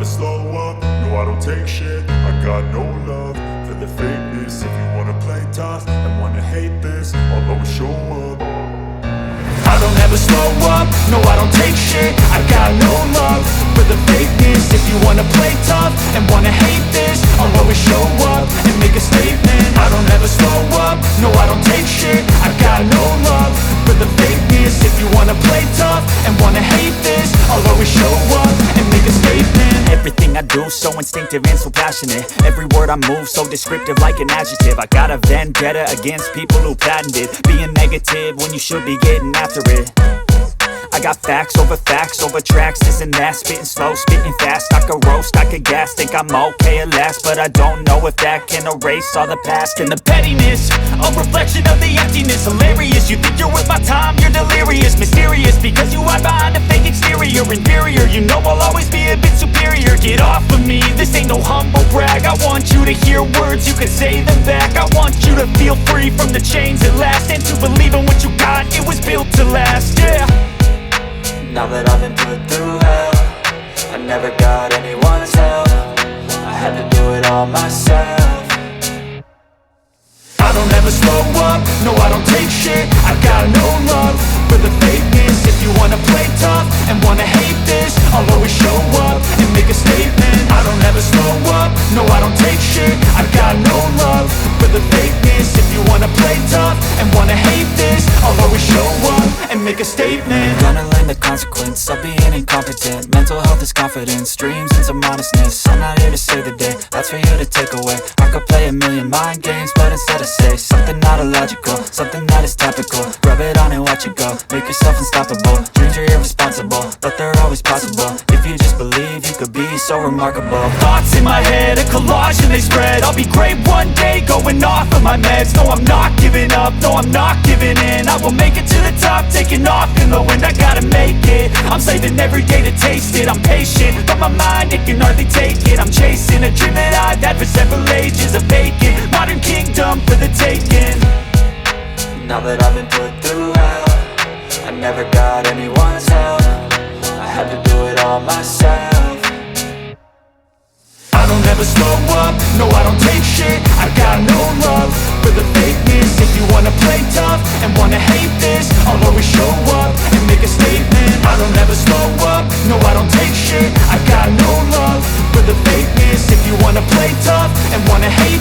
slow up, no I don't take shit. I got no love for the fakeness. If you wanna play tough and wanna hate this, I'll always show up. I don't ever slow up, no I don't take shit. I got no love for the fakeness. If you wanna play tough and wanna hate this, I'll always show up and make a statement. I don't ever slow up, no I don't take shit. I got no love for the fakeness. If you wanna play tough and wanna hate this, I'll always show up and make a statement. Everything I do so instinctive and so passionate. Every word I move so descriptive like an adjective. I got a vendetta against people who patented being negative when you should be getting after it. I got facts over tracks, this and that. Spitting slow, spitting fast, I could roast, I could gas. Think I'm okay at last, but I don't know if that can erase all the past. And the pettiness, a reflection of the emptiness. Hilarious, you think you're worth my time, you're delirious. Mysterious, because you hide behind a fake exterior. Inferior, you know I'll always be a bit superior. Get off of me, this ain't no humble brag. I want you to hear words, you can say them back. I want you to feel free from the chains at last, and to believe in what you got, it was built to last, yeah. Now that I've been put through hell, I never got anyone's help. I had to do it all myself. I don't ever slow up, no I don't take shit. I got no love for the fakeness. If you wanna play tough and wanna hate this, I'll always show up and make a statement. I don't ever slow up, no I don't take shit. I got no love for the fakeness. If you wanna play tough and wanna hate this, I'll always show up and make a statement. Gonna learn the consequence of being incompetent. Mental health is confidence, dreams and some modestness. I'm not here to save the day, that's for you to take away. I could play a million mind games, but instead I say something not illogical, something that is topical. Rub it on and watch it go, make yourself unstoppable. Dreams are irresponsible, but they're always possible. If you just believe, you could be so remarkable. Thoughts in my head, a collage and they spread. I'll be great one day, going off of my meds. No, I'm not giving up, no, I'm not giving in. I will make it to the top, taking off in the wind. I gotta make it, I'm saving every day to taste it. I'm patient, but my mind, it can hardly take it. I'm chasing a dream that I've had for several ages. A vacant, modern kingdom for the taking. Now that I've been put through hell, I never got anyone's help. I had to do it all myself. I don't ever slow up, no I don't take shit. I got no love for the fakeness. If you wanna play tough and wanna hate this, I'll always show up and make a statement. I don't ever slow up, no I don't take shit. I got no love for the fakeness. If you wanna play tough and wanna hate